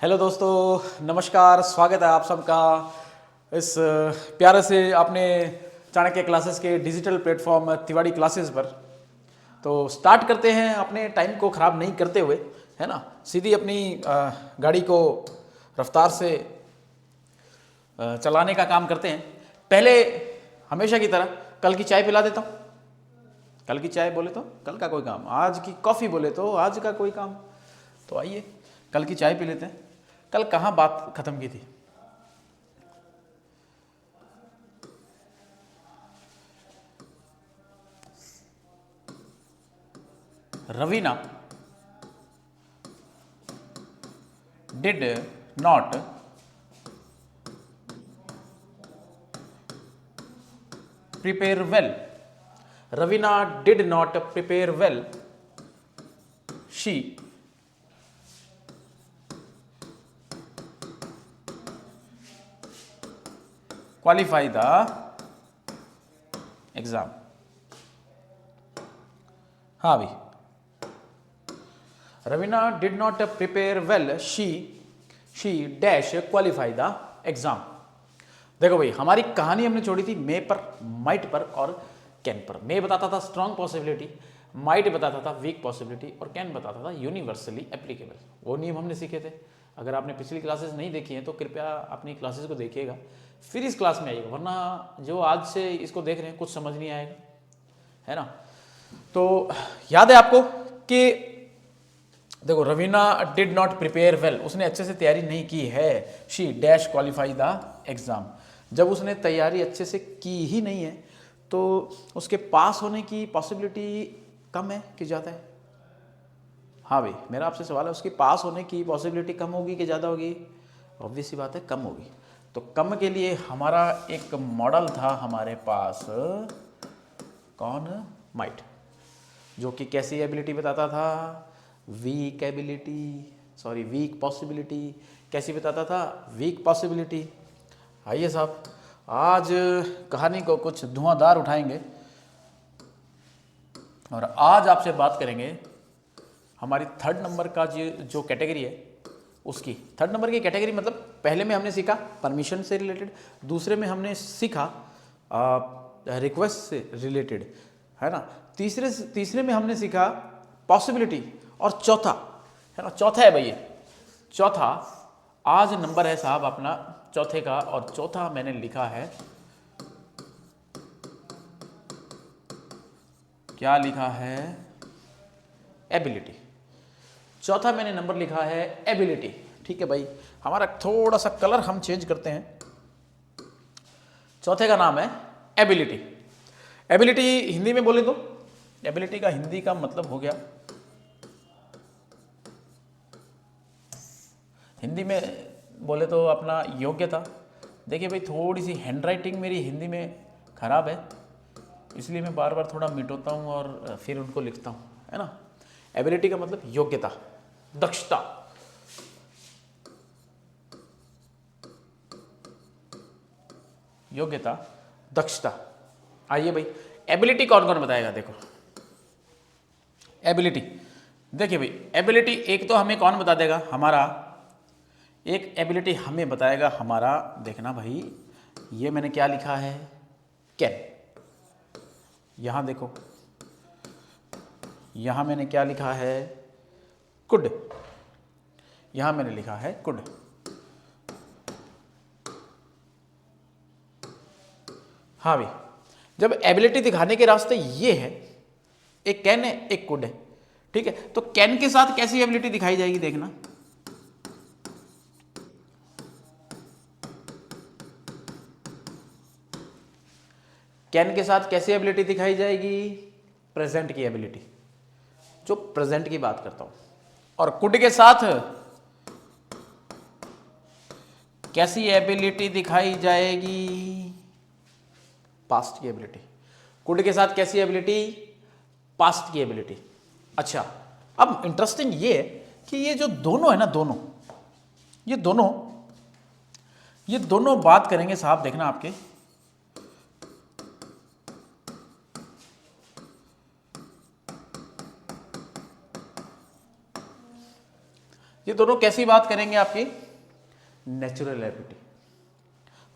Hello दोस्तों, नमस्कार। स्वागत है आप सबका इस प्यारे से आपने चाणक्य क्लासेस के डिजिटल प्लेटफॉर्म तिवाड़ी क्लासेस पर। तो स्टार्ट करते हैं अपने टाइम को ख़राब नहीं करते हुए, है ना। सीधी अपनी गाड़ी को रफ्तार से चलाने का काम करते हैं। पहले हमेशा की तरह कल की चाय पिला देता हूँ। कल की चाय बोले तो कल का कोई काम, आज की कॉफ़ी बोले तो आज का कोई काम। तो आइए कल की चाय पी लेते हैं। कल कहाँ बात खत्म की थी? Raveena did not prepare well. Raveena did not prepare well. She qualify the exam. हाँ भाई, Raveena did not prepare well. She dash qualify the exam. देखो भाई, हमारी कहानी हमने छोड़ी थी मे पर, माइट पर और कैन पर। मे बताता था स्ट्रॉन्ग पॉसिबिलिटी, माइट बताता था वीक पॉसिबिलिटी और कैन बताता था यूनिवर्सली एप्लीकेबल। वो नियम हमने सीखे थे। अगर आपने पिछली क्लासेस नहीं देखी हैं तो कृपया अपनी क्लासेस को देखिएगा, फिर इस क्लास में आइएगा, वरना जो आज से इसको देख रहे हैं कुछ समझ नहीं आएगा, है ना। तो याद है आपको कि देखो, Raveena did not prepare well, उसने अच्छे से तैयारी नहीं की है। She dash qualify the exam. जब उसने तैयारी अच्छे से की ही नहीं है तो उसके पास होने की पॉसिबिलिटी कम है कि ज़्यादा है? हाँ भाई, मेरा आपसे सवाल है, उसके पास होने की पॉसिबिलिटी कम होगी कि ज़्यादा होगी? ऑब्वियस सी बात है, कम होगी। तो कम के लिए हमारा एक मॉडल था हमारे पास, कौन? माइट, जो कि कैसी एबिलिटी बताता था? Weak ability, sorry weak possibility. कैसी बताता था? Weak possibility. आइए साहब, आज कहानी को कुछ धुआंधार उठाएंगे और आज आपसे बात करेंगे हमारी थर्ड नंबर का जो कैटेगरी है उसकी। थर्ड नंबर की कैटेगरी मतलब पहले में हमने सीखा परमिशन से रिलेटेड, दूसरे में हमने सीखा रिक्वेस्ट से रिलेटेड, है ना। तीसरे में हमने सीखा पॉसिबिलिटी और चौथा, है ना, चौथा है भैया, चौथा आज नंबर है साहब अपना चौथे का। और चौथा मैंने लिखा है, क्या लिखा है? एबिलिटी। चौथा मैंने नंबर लिखा है एबिलिटी। ठीक है भाई, हमारा थोड़ा सा कलर हम चेंज करते हैं। चौथे का नाम है एबिलिटी। एबिलिटी हिंदी में बोले तो एबिलिटी का हिंदी का मतलब हो गया, हिंदी में बोले तो अपना योग्यता। देखिए भाई, थोड़ी सी हैंडराइटिंग मेरी हिंदी में खराब है, इसलिए मैं बार बार थोड़ा मिटोता हूँ और फिर उनको लिखता हूँ, है ना। एबिलिटी का मतलब योग्यता, दक्षता। योग्यता, दक्षता। आइए भाई, एबिलिटी कौन कौन बताएगा? देखो एबिलिटी, देखिए भाई, एबिलिटी एक तो हमें कौन बता देगा? हमारा एक एबिलिटी हमें बताएगा हमारा, देखना भाई, ये मैंने क्या लिखा है? कैन। यहां देखो, यहां मैंने क्या लिखा है? कुड। यहां मैंने लिखा है कुड। हाँ भाई, जब एबिलिटी दिखाने के रास्ते ये है, एक कैन है एक कुड है, ठीक है। तो कैन के साथ कैसी एबिलिटी दिखाई जाएगी? देखना, कैन के साथ कैसी एबिलिटी दिखाई जाएगी? प्रेजेंट की एबिलिटी, जो प्रेजेंट की बात करता हूं। और कुड के साथ कैसी एबिलिटी दिखाई जाएगी? पास्ट की एबिलिटी। कुड के साथ कैसी एबिलिटी? पास्ट की एबिलिटी। अच्छा, अब इंटरेस्टिंग ये है कि ये जो दोनों है ना, ये दोनों बात करेंगे साहब, देखना आपके, ये दोनों कैसी बात करेंगे आपकी, नेचुरल एबिलिटी।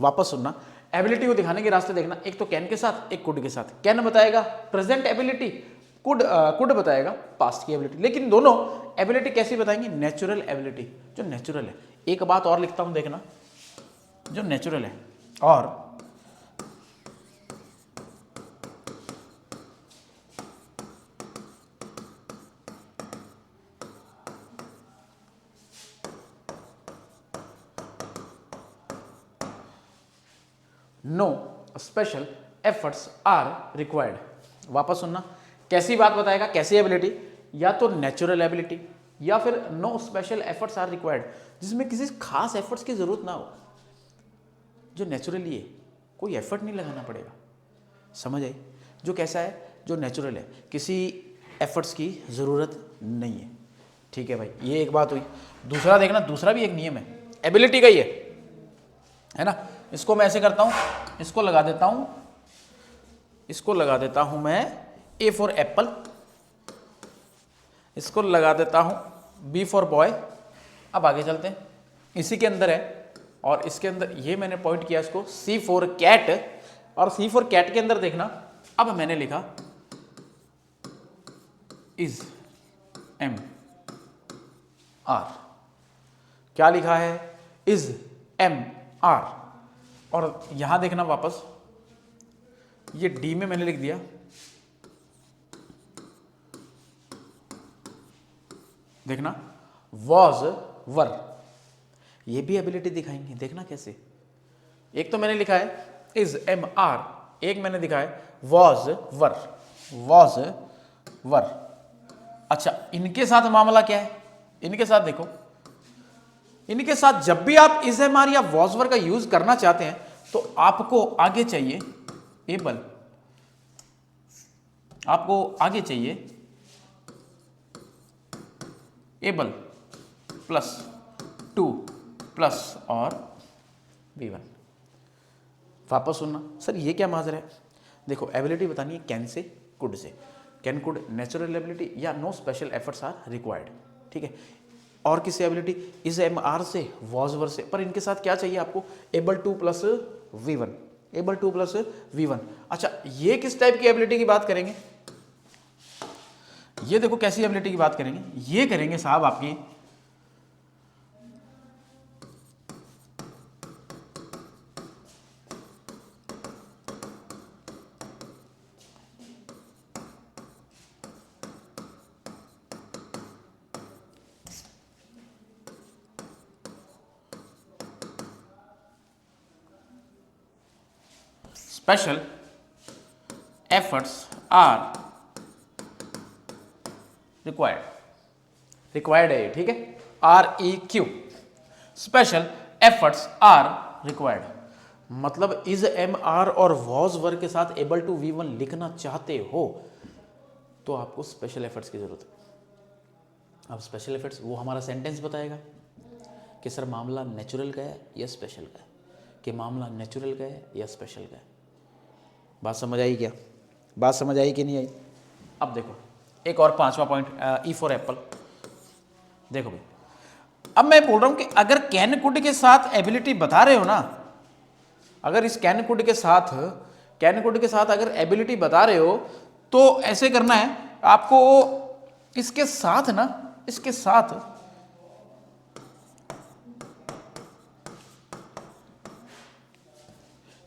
वापस सुनना, एबिलिटी को दिखाने के रास्ते देखना, एक तो कैन के साथ, एक कुड के साथ। कैन बताएगा प्रेजेंट एबिलिटी, कुड बताएगा पास्ट की एबिलिटी। लेकिन दोनों एबिलिटी कैसी बताएंगे, नेचुरल एबिलिटी, जो नेचुरल है। एक बात और लिखता हूं देखना, जो नेचुरल है और no special efforts are required. वापस सुनना, कैसी बात बताएगा, कैसी एबिलिटी, या तो नेचुरल एबिलिटी या फिर no special efforts are required, जिसमें किसी खास एफर्ट्स की जरूरत ना हो, जो नेचुरली है, कोई एफर्ट नहीं लगाना पड़ेगा। समझ आई? जो कैसा है, जो नेचुरल है, किसी एफर्ट्स की जरूरत नहीं है। ठीक है भाई, ये एक बात हुई। दूसरा देखना, दूसरा भी एक नियम है, एबिलिटी का ही है ना। इसको मैं ऐसे करता हूं, इसको लगा देता हूं, इसको लगा देता हूं मैं ए फॉर एप्पल, इसको लगा देता हूं बी फॉर बॉय। अब आगे चलते हैं, इसी के अंदर है और इसके अंदर ये मैंने पॉइंट किया इसको सी फॉर कैट, और सी फॉर कैट के अंदर देखना, अब मैंने लिखा इज एम आर। क्या लिखा है, इज एम आर। और यहां देखना वापस, ये डी में मैंने लिख दिया, देखना वॉज वर। ये भी एबिलिटी दिखाएंगे, देखना कैसे। एक तो मैंने लिखा है इज एम आर, एक मैंने दिखा है वॉज वर, वॉज वर। अच्छा, इनके साथ मामला क्या है, इनके साथ देखो, इनके साथ जब भी आप इज एम आर या वॉज वर का यूज करना चाहते हैं तो आपको आगे चाहिए एबल, आपको आगे चाहिए एबल प्लस टू प्लस और V1। वापस सुनना, सर ये क्या माजरा है। देखो, एबिलिटी बतानी है कैन से कुड से, कैन कुड नेचुरल एबिलिटी या no special efforts are required. ठीक है, और किसी एबिलिटी इज एम आर से, वॉज वर से, पर इनके साथ क्या चाहिए आपको, able to plus V1, able to plus V1। अच्छा, ये किस टाइप की एबिलिटी की बात करेंगे, ये देखो कैसी एबिलिटी की बात करेंगे, ये करेंगे साहब आपकी special efforts are required, required है, ठीक है, REQ, special efforts are required. मतलब इज एम आर और वॉज वर के साथ एबल टू V1 लिखना चाहते हो तो आपको स्पेशल एफर्ट्स की जरूरत है। अब स्पेशल एफर्ट्स वो हमारा सेंटेंस बताएगा कि सर मामला नेचुरल का है या स्पेशल का है, कि मामला नेचुरल का है या स्पेशल का है। बात समझ आई क्या, बात समझ आई कि नहीं आई। अब देखो एक और पांचवा पॉइंट, ई फॉर एप्पल। देखो भाई, अब मैं बोल रहा हूं कि अगर कैन कुड के साथ एबिलिटी बता रहे हो ना, अगर इस कैन कुड के साथ अगर एबिलिटी बता रहे हो तो ऐसे करना है आपको, इसके साथ ना,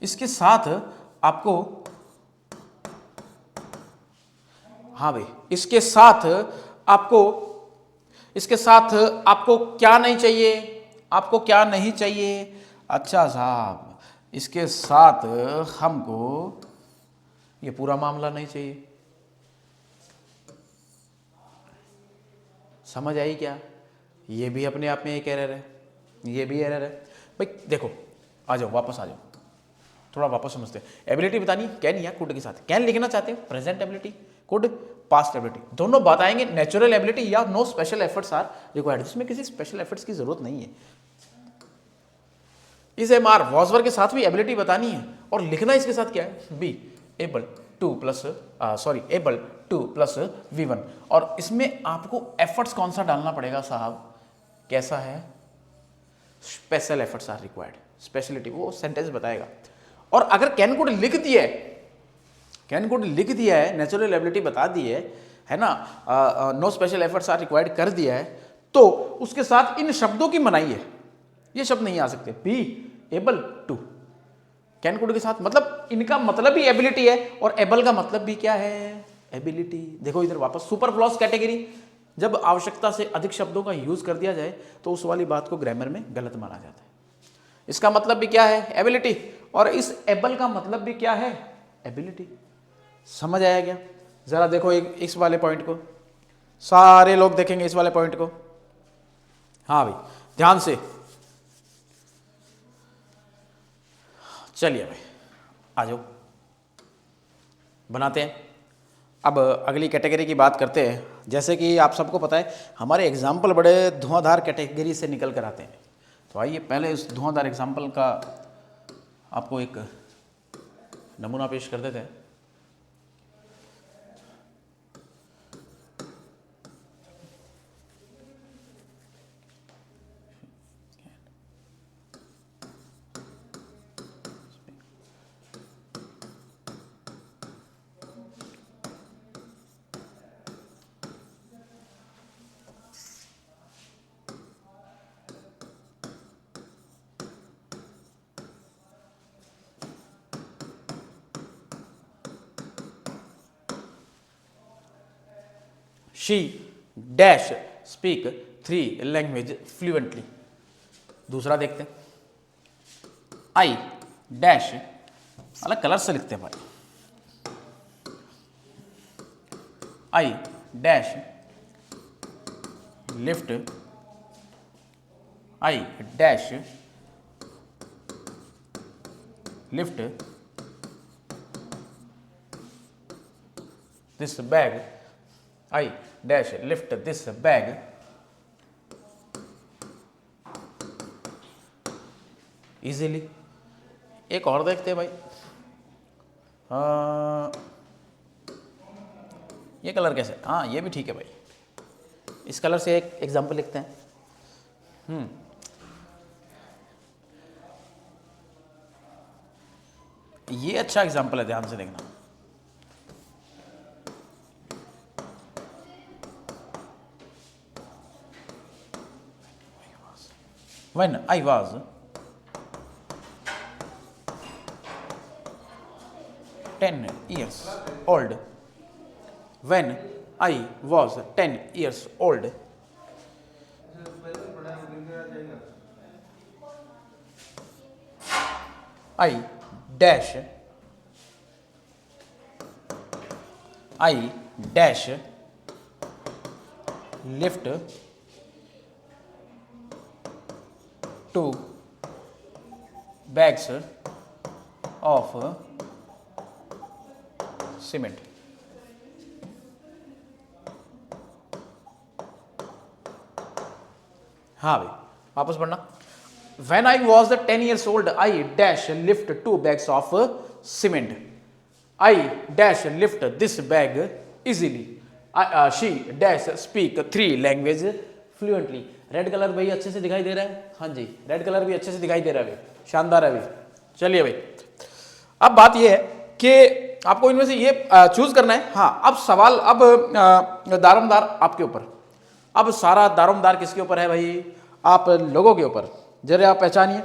इसके साथ आपको, हाँ भाई, इसके साथ आपको क्या नहीं चाहिए, आपको क्या नहीं चाहिए। अच्छा साहब, इसके साथ हमको ये पूरा मामला नहीं चाहिए। समझ आई क्या, ये भी अपने आप में एक एरर है, ये भी एरर है भाई। देखो, आ जाओ, वापस आ जाओ, थोड़ा वापस समझते हैं। एबिलिटी बतानी कैन या कुड के साथ, कैन लिखना चाहते हैं present ability, could past ability, दोनों बताएंगे नेचुरल एबिलिटी या no special efforts are required, जिसमें किसी स्पेशल एफर्ट्स की जरूरत नहीं है। इस एम आर वॉजवर के साथ भी एबिलिटी बतानी है और लिखना इसके साथ क्या है, B able to plus V1। और इसमें आपको एफर्ट्स कौन सा डालना पड़ेगा साहब, कैसा है, special efforts are required, speciality वो सेंटेंस बताएगा। और अगर कैन कुड लिख दिया है, कैन कुड लिख दिया है, नेचुरल एबिलिटी बता दी है ना, no special efforts are required कर दिया है, तो उसके साथ इन शब्दों की मनाही है, ये शब्द नहीं आ सकते, be able to. Can could के साथ मतलब इनका मतलब भी एबिलिटी है, और एबल का मतलब भी क्या है, एबिलिटी। देखो इधर वापस सुपरफ्लूअस कैटेगरी, जब आवश्यकता से अधिक शब्दों का यूज कर दिया जाए तो उस वाली बात को ग्रामर में गलत माना जाता है। इसका मतलब भी क्या है, एबिलिटी, और इस एबल का मतलब भी क्या है, एबिलिटी। समझ आया क्या? जरा देखो एक इस वाले पॉइंट को, सारे लोग देखेंगे इस वाले पॉइंट को। हाँ भाई ध्यान से, चलिए भाई आ जाओ बनाते हैं। अब अगली कैटेगरी की बात करते हैं। जैसे कि आप सबको पता है हमारे एग्जाम्पल बड़े धुआंधार कैटेगरी से निकल कर आते हैं, तो आइए पहले इस धुआंधार एग्जाम्पल का आपको एक नमूना पेश कर देते हैं। She dash speak 3 language fluently. दूसरा देखते हैं, आई डैश, अलग कलर से लिखते हैं भाई, I dash lift, I dash lift this bag, I dash lift this bag easily। एक और देखते हैं भाई, ये कलर कैसे, हाँ ये भी ठीक है भाई, इस कलर से एक एग्जांपल लिखते हैं। ये अच्छा एग्जांपल है, ध्यान से देखना। When I was 10 years old, when I was 10 years old, I dash lift 2 bags of cement। हाँ भाई वापस पढ़ना। When I was 10 years old, I dash lift 2 bags of cement. I dash lift this bag easily. She dash speak 3 language fluently। Red colour भाई अच्छे से दिखाई दे रहा है, हाँ जी रेड कलर भी अच्छे से दिखाई दे रहा है भाई, शानदार है भाई। चलिए भाई अब बात ये है कि आपको इनमें से ये चूज करना है। हाँ अब सवाल, अब दारोमदार आपके ऊपर, अब सारा दारोमदार किसके ऊपर है भाई, आप लोगों के ऊपर। जरा आप पहचानिए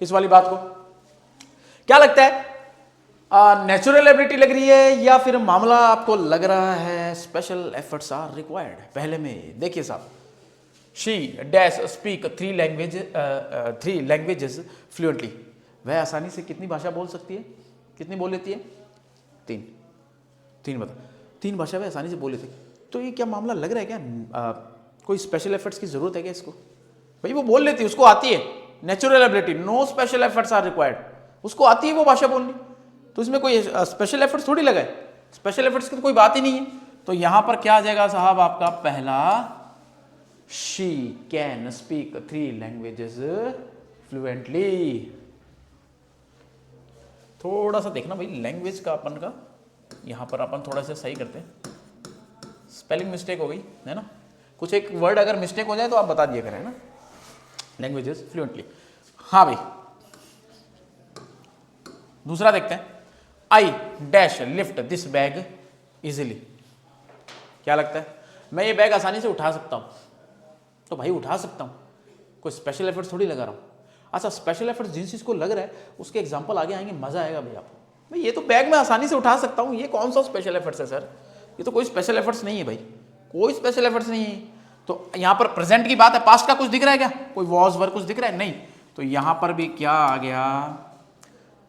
इस वाली बात को, क्या लगता है नेचुरल एबिलिटी लग रही है या फिर मामला आपको लग रहा है स्पेशल एफर्ट्स आर रिक्वायर्ड। पहले में देखिए साहब, she dash speak 3 languages fluently, वह आसानी से कितनी भाषा बोल सकती है, कितनी बोल लेती है, 3 बता, 3 भाषा वह आसानी से बोल लेती है। तो ये क्या मामला लग रहा है क्या कोई स्पेशल एफर्ट्स की जरूरत है क्या इसको? भाई वो बोल लेती है, उसको आती है, natural ability, no special efforts are required, उसको आती है वो भाषा बोलनी, तो इसमें कोई स्पेशल एफर्ट्स थोड़ी लगा है, स्पेशल एफर्ट्स की तो कोई बात ही नहीं है। तो यहां पर क्या आ जाएगा साहब आपका पहला, she can speak 3 languages fluently. थोड़ा सा देखना भाई लैंग्वेज का अपन का, यहां पर अपन थोड़ा सा सही करते हैं, स्पेलिंग मिस्टेक हो गई है ना, कुछ एक वर्ड अगर मिस्टेक हो जाए तो आप बता दिया करें ना। Languages fluently. हाँ भाई, दूसरा देखते हैं। I dash lift this bag easily. क्या लगता है, मैं ये बैग आसानी से उठा सकता हूं? तो भाई उठा सकता हूं, कोई स्पेशल एफर्ट्स थोड़ी लगा रहा हूं। अच्छा, स्पेशल एफर्ट्स जिन चीज को लग रहा है उसके एग्जांपल आगे आएंगे, मजा आएगा भाई आपको। भाई ये तो बैग में आसानी से उठा सकता हूं, ये कौन सा स्पेशल एफर्ट्स है सर? ये तो कोई स्पेशल एफर्ट्स नहीं है भाई, कोई स्पेशल एफर्ट्स नहीं है। तो यहां पर प्रेजेंट की बात है, पास्ट का कुछ दिख रहा है क्या? कोई वॉज वर्क कुछ दिख रहा है? नहीं। तो यहां पर भी क्या आ गया,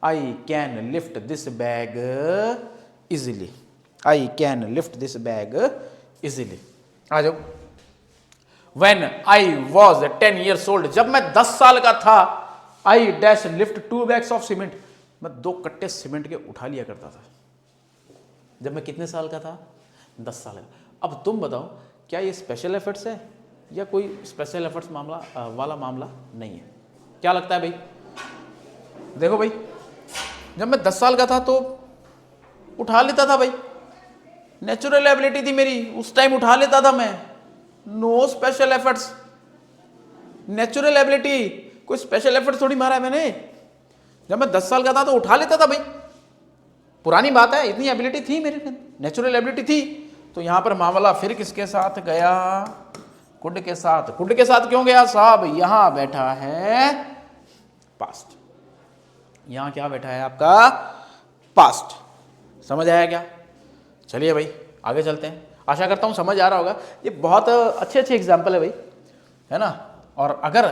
I can lift this bag easily. I can lift this bag easily. आ जाओ। When I was 10 years old, जब मैं 10 साल का था, I dash lift 2 bags of cement, मैं 2 कट्टे सीमेंट के उठा लिया करता था। जब मैं कितने साल का था? 10 साल का। अब तुम बताओ, क्या ये स्पेशल एफर्ट्स है या कोई स्पेशल एफर्ट्स वाला मामला नहीं है? क्या लगता है भाई? देखो भाई, जब मैं 10 साल का था तो उठा लेता था भाई, नेचुरल एबिलिटी थी मेरी, उस टाइम उठा लेता था मैं। No special efforts, natural ability, कोई स्पेशल एफर्ट्स थोड़ी मारा है मैंने। जब मैं 10 साल का था तो उठा लेता था भाई, पुरानी बात है, इतनी एबिलिटी थी मेरे में, नेचुरल एबिलिटी थी। तो यहां पर मामला फिर किसके साथ गया? कुड के साथ। कुड के साथ क्यों गया साहब? यहां बैठा है पास्ट, यहां क्या बैठा है आपका? पास्ट। समझ आया क्या? चलिए भाई आगे चलते हैं। आशा करता हूं समझ आ रहा होगा। ये बहुत अच्छे अच्छे एग्जाम्पल है भाई, है ना। और अगर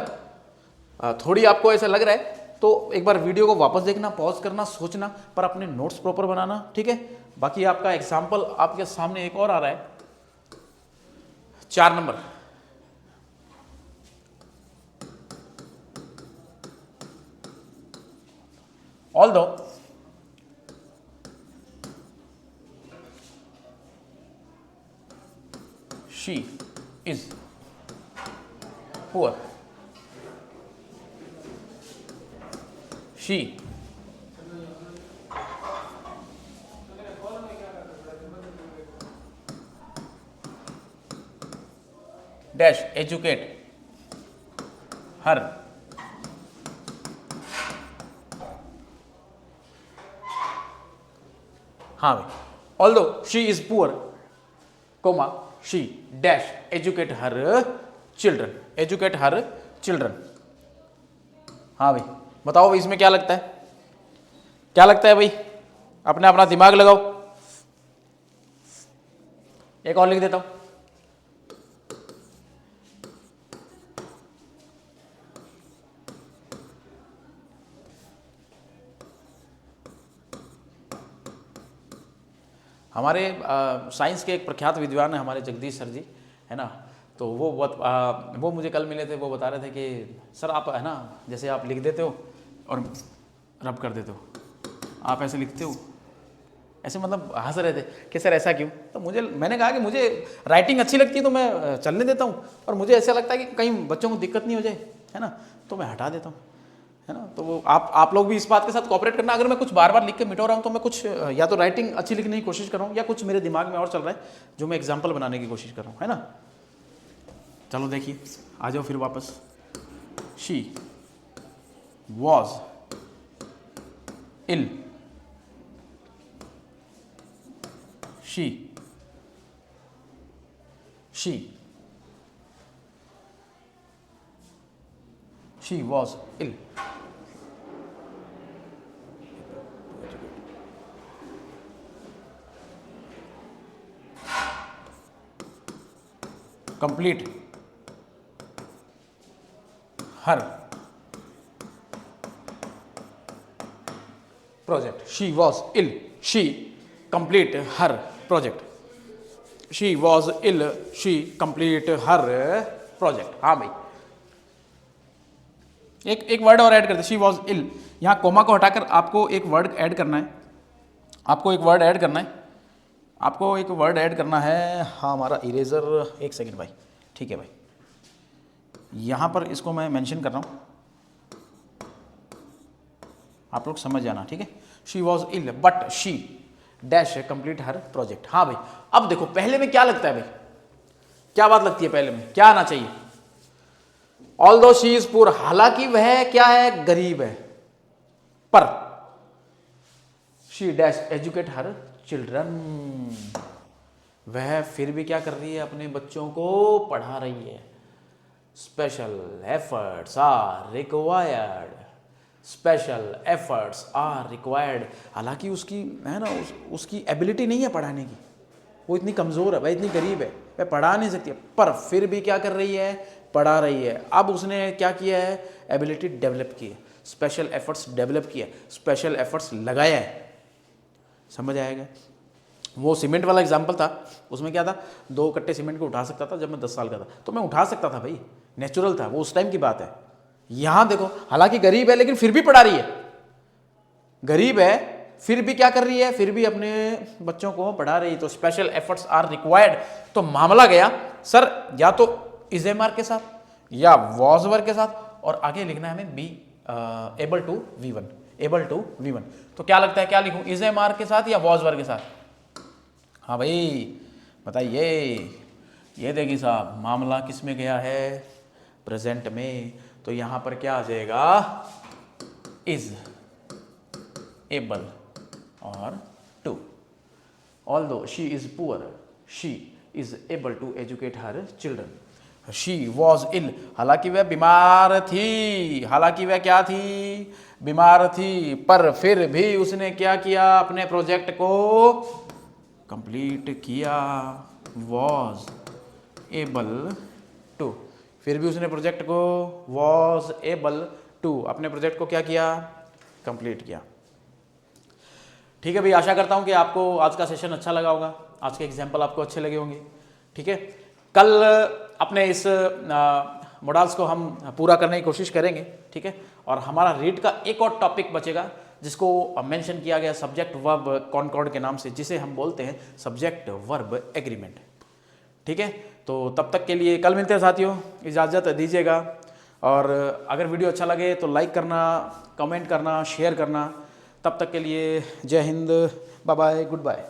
थोड़ी आपको ऐसा लग रहा है तो एक बार वीडियो को वापस देखना, पॉज करना, सोचना, पर अपने नोट्स प्रॉपर बनाना, ठीक है। बाकी आपका एग्जाम्पल आपके सामने एक और आ रहा है, 4 number. Although she is poor, she dash educate her हाँ भाई, although she is poor, comma she dash educate her children, educate her children। हाँ भाई, बताओ भाई इसमें क्या लगता है? क्या लगता है भाई? अपने अपना दिमाग लगाओ। एक और लिख देता हूं, हमारे साइंस के एक प्रख्यात विद्वान है हमारे जगदीश सर जी, है ना। तो वो मुझे कल मिले थे, वो बता रहे थे कि सर आप, है ना, जैसे आप लिख देते हो और रब कर देते हो, आप ऐसे लिखते हो, ऐसे मतलब हंस रहे थे कि सर ऐसा क्यों। तो मैंने कहा कि मुझे राइटिंग अच्छी लगती है तो मैं चलने देता हूँ, और मुझे ऐसा लगता है कि कहीं बच्चों को दिक्कत नहीं हो जाए, है ना, तो मैं हटा देता हूँ, है ना। तो वो आप लोग भी इस बात के साथ कोऑपरेट करना। अगर मैं कुछ बार बार लिख के मिटो रहा हूँ तो मैं कुछ या तो राइटिंग अच्छी लिखने की कोशिश कर रहा हूँ या कुछ मेरे दिमाग में और चल रहा है जो मैं एग्जाम्पल बनाने की कोशिश कर रहा हूँ, है ना। चलो देखिए, आ जाओ फिर वापस। She was ill, she was ill. complete her project, she was ill, she complete her project, she was ill, she complete her project। हाँ भाई, एक वर्ड और ऐड करते, शी वॉज इल। यहां कोमा को हटाकर आपको एक वर्ड ऐड करना है, आपको एक वर्ड ऐड करना है, हाँ हमारा इरेजर, एक सेकेंड भाई, ठीक है भाई, यहाँ पर इसको मैं मेंशन कर रहा हूँ, आप लोग समझ जाना, ठीक है। She was ill but she dash complete her project. हाँ भाई, अब देखो पहले में क्या लगता है भाई, क्या बात लगती है पहले में, क्या आना चाहिए? ऑल्दो शी इज पुअर, हालांकि वह क्या है, गरीब है, पर she dash educate her children, वह फिर भी क्या कर रही है, अपने बच्चों को पढ़ा रही है। Special efforts are required, special efforts are required, हालांकि उसकी है ना उसकी एबिलिटी नहीं है पढ़ाने की, वो इतनी कमज़ोर है, वह इतनी गरीब है, वह पढ़ा नहीं सकती, पर फिर भी क्या कर रही है, पढ़ा रही है। अब उसने क्या किया है, एबिलिटी डेवलप की है, स्पेशल एफर्ट्स डेवलप किया, स्पेशल एफर्ट्स लगाया है। समझ आएगा? वो सीमेंट वाला एग्जाम्पल था, उसमें क्या था, 2 कट्टे सीमेंट को उठा सकता था जब मैं 10 साल का था, तो मैं उठा सकता था भाई, नेचुरल था, वो उस टाइम की बात है। यहां देखो, हालांकि गरीब है लेकिन फिर भी पढ़ा रही है, गरीब है फिर भी क्या कर रही है, फिर भी अपने बच्चों को पढ़ा रही है, तो स्पेशल एफर्ट्स आर रिक्वायर्ड। तो मामला गया सर या तो इज ए मार्क के साथ या वॉज वर्क के साथ, और आगे लिखना है हमें be able to V1, able to V1। तो क्या लगता है, क्या लिखूं, इज ए मार्क के साथ या वॉज वर्क के साथ? हाँ भाई बताइए। ये देखिए साहब, मामला किस में गया है, प्रेजेंट में, तो यहां पर क्या आ जाएगा, इज एबल और to. Although she is poor, she is able to educate her children. She was ill, हालांकि वह बीमार थी, हालांकि वह क्या थी, बीमार थी, पर फिर भी उसने क्या किया, अपने प्रोजेक्ट को कंप्लीट किया। वॉज एबल टू, फिर भी उसने प्रोजेक्ट को, वॉज एबल टू, अपने प्रोजेक्ट को क्या किया, कंप्लीट किया। ठीक है भाई, आशा करता हूं कि आपको आज का सेशन अच्छा लगा होगा, आज के एग्जाम्पल आपको अच्छे लगे होंगे। ठीक है, कल अपने इस मॉडल्स को हम पूरा करने की कोशिश करेंगे। ठीक है, और हमारा रीड का एक और टॉपिक बचेगा जिसको मेंशन किया गया सब्जेक्ट वर्ब कॉनकॉर्ड के नाम से, जिसे हम बोलते हैं सब्जेक्ट वर्ब एग्रीमेंट। ठीक है, तो तब तक के लिए कल मिलते हैं साथियों, इजाज़त दीजिएगा। और अगर वीडियो अच्छा लगे तो लाइक करना, कमेंट करना, शेयर करना। तब तक के लिए जय हिंद, बाय बाय, गुड बाय।